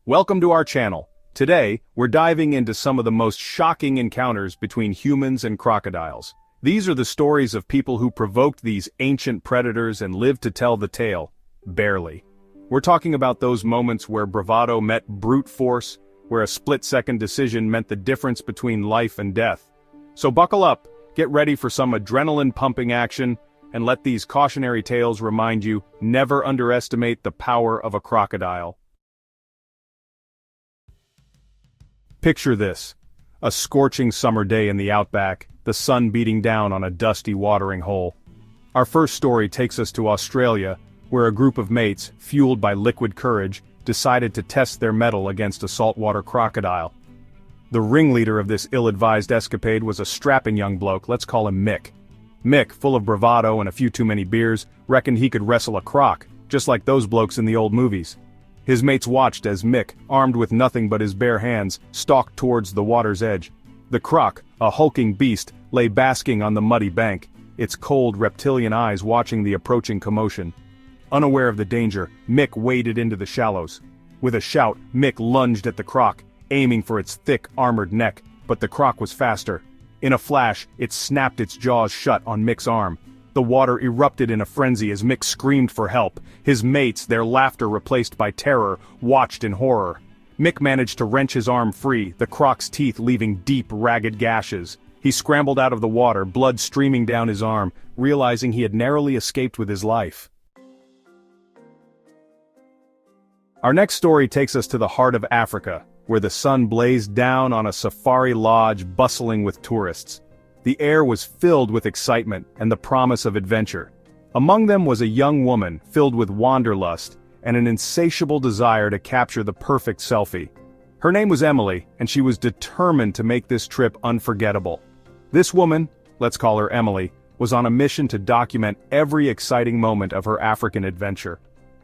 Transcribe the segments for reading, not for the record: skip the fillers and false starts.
Welcome to our channel. Today, we're diving into some of the most shocking encounters between humans and crocodiles. These are the stories of people who provoked these ancient predators and lived to tell the tale. Barely. We're talking about those moments where bravado met brute force, where a split-second decision meant the difference between life and death. So buckle up, get ready for some adrenaline-pumping action, and let these cautionary tales remind you, never underestimate the power of a crocodile. Picture this. A scorching summer day in the outback, the sun beating down on a dusty watering hole. Our first story takes us to Australia, where a group of mates, fueled by liquid courage, decided to test their mettle against a saltwater crocodile. The ringleader of this ill-advised escapade was a strapping young bloke, let's call him Mick. Mick, full of bravado and a few too many beers, reckoned he could wrestle a croc, just like those blokes in the old movies. His mates watched as Mick, armed with nothing but his bare hands, stalked towards the water's edge. The croc, a hulking beast, lay basking on the muddy bank, its cold reptilian eyes watching the approaching commotion. Unaware of the danger, Mick waded into the shallows. With a shout, Mick lunged at the croc, aiming for its thick, armored neck, but the croc was faster. In a flash, it snapped its jaws shut on Mick's arm. The water erupted in a frenzy as Mick screamed for help. His mates, their laughter replaced by terror, watched in horror. Mick managed to wrench his arm free, the croc's teeth leaving deep, ragged gashes. He scrambled out of the water, blood streaming down his arm, realizing he had narrowly escaped with his life. Our next story takes us to the heart of Africa, where the sun blazed down on a safari lodge bustling with tourists. The air was filled with excitement and the promise of adventure. Among them was a young woman filled with wanderlust and an insatiable desire to capture the perfect selfie. Her name was Emily, and she was determined to make this trip unforgettable. This woman, let's call her Emily, was on a mission to document every exciting moment of her African adventure.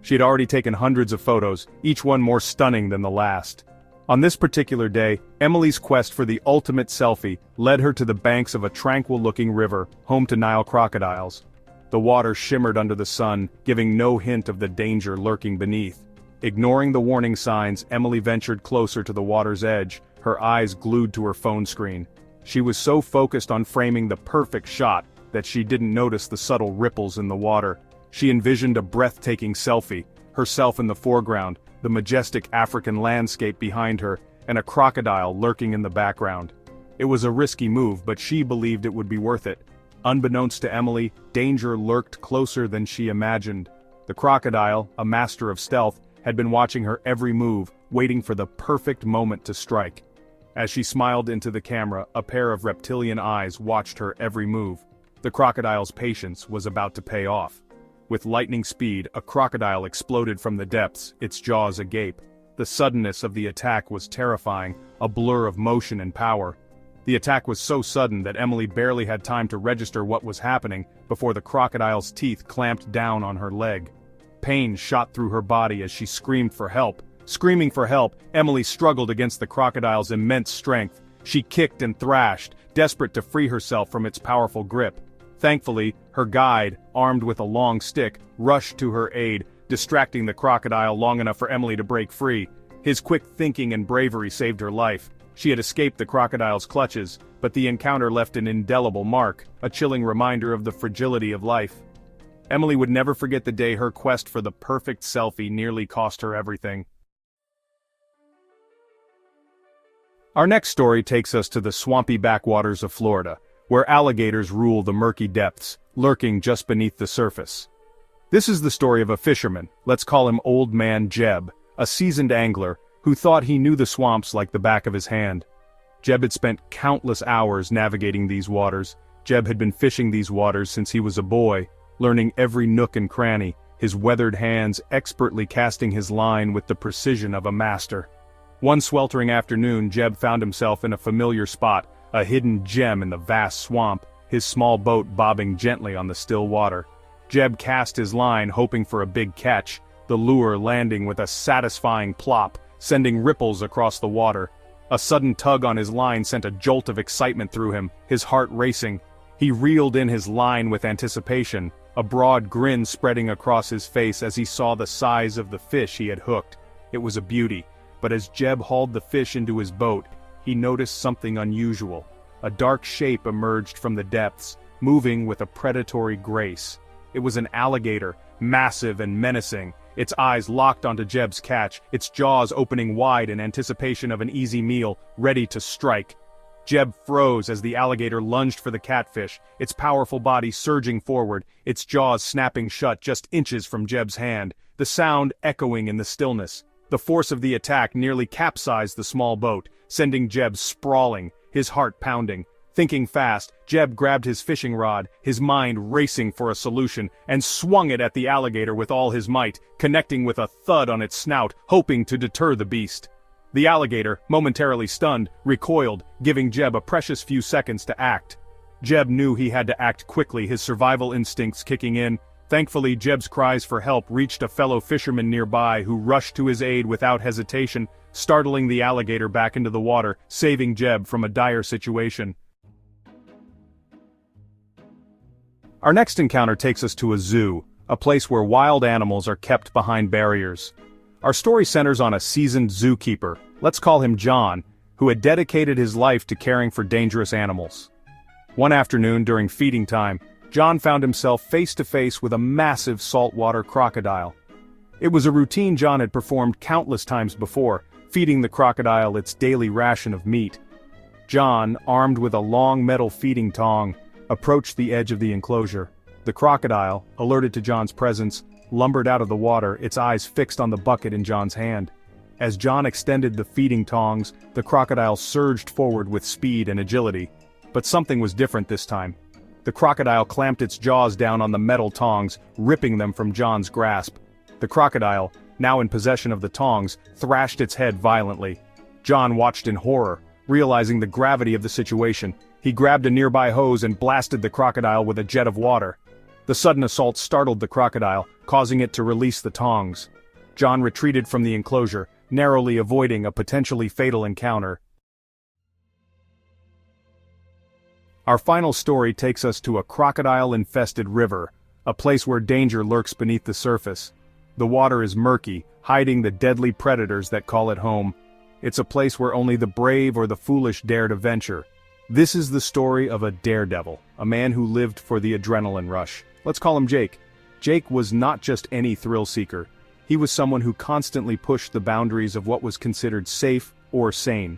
She had already taken hundreds of photos, each one more stunning than the last. On this particular day, Emily's quest for the ultimate selfie led her to the banks of a tranquil-looking river, home to Nile crocodiles. The water shimmered under the sun, giving no hint of the danger lurking beneath. Ignoring the warning signs, Emily ventured closer to the water's edge, her eyes glued to her phone screen. She was so focused on framing the perfect shot that she didn't notice the subtle ripples in the water. She envisioned a breathtaking selfie, herself in the foreground, the majestic African landscape behind her, and a crocodile lurking in the background. It was a risky move, but she believed it would be worth it. Unbeknownst to Emily, danger lurked closer than she imagined. The crocodile, a master of stealth, had been watching her every move, waiting for the perfect moment to strike. As she smiled into the camera, a pair of reptilian eyes watched her every move. The crocodile's patience was about to pay off. With lightning speed, a crocodile exploded from the depths, its jaws agape. The suddenness of the attack was terrifying, a blur of motion and power. The attack was so sudden that Emily barely had time to register what was happening before the crocodile's teeth clamped down on her leg. Pain shot through her body as she screamed for help. Screaming for help, Emily struggled against the crocodile's immense strength. She kicked and thrashed, desperate to free herself from its powerful grip. Thankfully, her guide, armed with a long stick, rushed to her aid, distracting the crocodile long enough for Emily to break free. His quick thinking and bravery saved her life. She had escaped the crocodile's clutches, but the encounter left an indelible mark, a chilling reminder of the fragility of life. Emily would never forget the day her quest for the perfect selfie nearly cost her everything. Our next story takes us to the swampy backwaters of Florida, where alligators rule the murky depths, lurking just beneath the surface. This is the story of a fisherman, let's call him Old Man Jeb, a seasoned angler, who thought he knew the swamps like the back of his hand. Jeb had spent countless hours navigating these waters. Jeb had been fishing these waters since he was a boy, learning every nook and cranny, his weathered hands expertly casting his line with the precision of a master. One sweltering afternoon, Jeb found himself in a familiar spot, a hidden gem in the vast swamp, his small boat bobbing gently on the still water. Jeb cast his line hoping for a big catch, the lure landing with a satisfying plop, sending ripples across the water. A sudden tug on his line sent a jolt of excitement through him, his heart racing. He reeled in his line with anticipation, a broad grin spreading across his face as he saw the size of the fish he had hooked. It was a beauty, but as Jeb hauled the fish into his boat, he noticed something unusual. A dark shape emerged from the depths, moving with a predatory grace. It was an alligator, massive and menacing, its eyes locked onto Jeb's catch, its jaws opening wide in anticipation of an easy meal, ready to strike. Jeb froze as the alligator lunged for the catfish, its powerful body surging forward, its jaws snapping shut just inches from Jeb's hand, the sound echoing in the stillness. The force of the attack nearly capsized the small boat, sending Jeb sprawling, his heart pounding. Thinking fast, Jeb grabbed his fishing rod, his mind racing for a solution, and swung it at the alligator with all his might, connecting with a thud on its snout, hoping to deter the beast. The alligator, momentarily stunned, recoiled, giving Jeb a precious few seconds to act. Jeb knew he had to act quickly, his survival instincts kicking in. Thankfully, Jeb's cries for help reached a fellow fisherman nearby who rushed to his aid without hesitation, startling the alligator back into the water, saving Jeb from a dire situation. Our next encounter takes us to a zoo, a place where wild animals are kept behind barriers. Our story centers on a seasoned zookeeper, let's call him John, who had dedicated his life to caring for dangerous animals. One afternoon during feeding time, John found himself face to face with a massive saltwater crocodile. It was a routine John had performed countless times before, feeding the crocodile its daily ration of meat. John, armed with a long metal feeding tong, approached the edge of the enclosure. The crocodile, alerted to John's presence, lumbered out of the water, its eyes fixed on the bucket in John's hand. As John extended the feeding tongs, the crocodile surged forward with speed and agility. But something was different this time. The crocodile clamped its jaws down on the metal tongs, ripping them from John's grasp. The crocodile, now in possession of the tongs, thrashed its head violently. John watched in horror, realizing the gravity of the situation. He grabbed a nearby hose and blasted the crocodile with a jet of water. The sudden assault startled the crocodile, causing it to release the tongs. John retreated from the enclosure, narrowly avoiding a potentially fatal encounter. Our final story takes us to a crocodile-infested river, a place where danger lurks beneath the surface. The water is murky, hiding the deadly predators that call it home. It's a place where only the brave or the foolish dare to venture. This is the story of a daredevil, a man who lived for the adrenaline rush. Let's call him Jake. Jake was not just any thrill seeker. He was someone who constantly pushed the boundaries of what was considered safe or sane.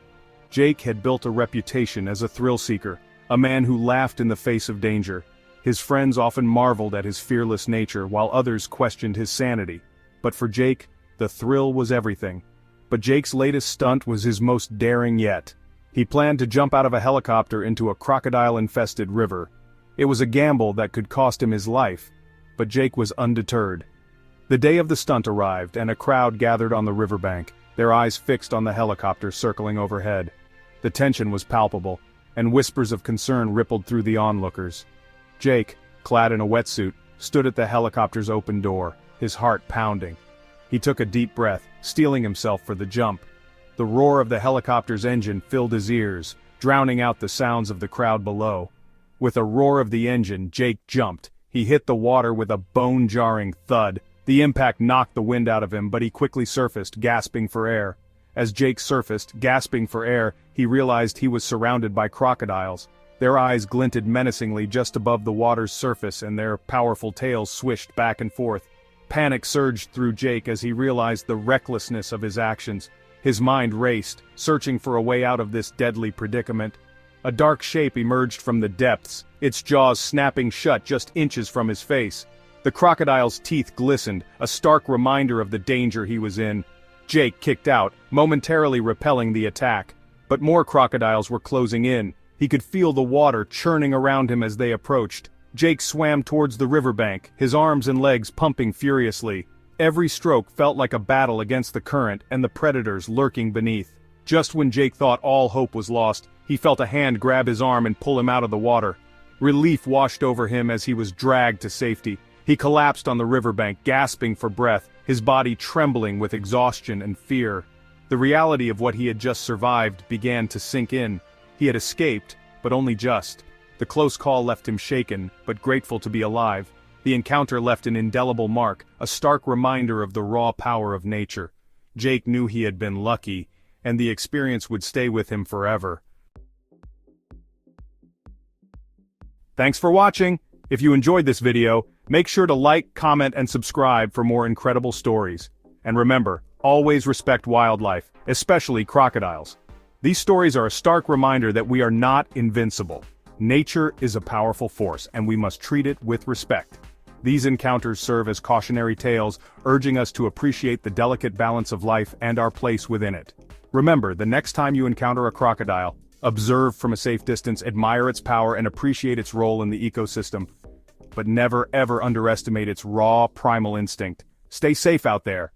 Jake had built a reputation as a thrill seeker, a man who laughed in the face of danger. His friends often marveled at his fearless nature while others questioned his sanity. But for Jake, the thrill was everything. But Jake's latest stunt was his most daring yet. He planned to jump out of a helicopter into a crocodile-infested river. It was a gamble that could cost him his life, but Jake was undeterred. The day of the stunt arrived and a crowd gathered on the riverbank, their eyes fixed on the helicopter circling overhead. The tension was palpable, and whispers of concern rippled through the onlookers. Jake, clad in a wetsuit, stood at the helicopter's open door, his heart pounding. He took a deep breath, steeling himself for the jump. The roar of the helicopter's engine filled his ears, drowning out the sounds of the crowd below. With a roar of the engine, Jake jumped. He hit the water with a bone-jarring thud. The impact knocked the wind out of him, but he quickly surfaced, gasping for air. As Jake surfaced, gasping for air, he realized he was surrounded by crocodiles. Their eyes glinted menacingly just above the water's surface and their powerful tails swished back and forth. Panic surged through Jake as he realized the recklessness of his actions. His mind raced, searching for a way out of this deadly predicament. A dark shape emerged from the depths, its jaws snapping shut just inches from his face. The crocodile's teeth glistened, a stark reminder of the danger he was in. Jake kicked out, momentarily repelling the attack. But more crocodiles were closing in. He could feel the water churning around him as they approached. Jake swam towards the riverbank, his arms and legs pumping furiously. Every stroke felt like a battle against the current and the predators lurking beneath. Just when Jake thought all hope was lost, he felt a hand grab his arm and pull him out of the water. Relief washed over him as he was dragged to safety. He collapsed on the riverbank, gasping for breath, his body trembling with exhaustion and fear. The reality of what he had just survived began to sink in. He had escaped, but only just. The close call left him shaken, but grateful to be alive. The encounter left an indelible mark, a stark reminder of the raw power of nature. Jake knew he had been lucky, and the experience would stay with him forever. Thanks for watching. If you enjoyed this video, make sure to like, comment, and subscribe for more incredible stories. And remember, always respect wildlife, especially crocodiles. These stories are a stark reminder that we are not invincible. Nature is a powerful force, and we must treat it with respect. These encounters serve as cautionary tales, urging us to appreciate the delicate balance of life and our place within it. Remember, the next time you encounter a crocodile, observe from a safe distance, admire its power, and appreciate its role in the ecosystem. But never ever underestimate its raw, primal instinct. Stay safe out there,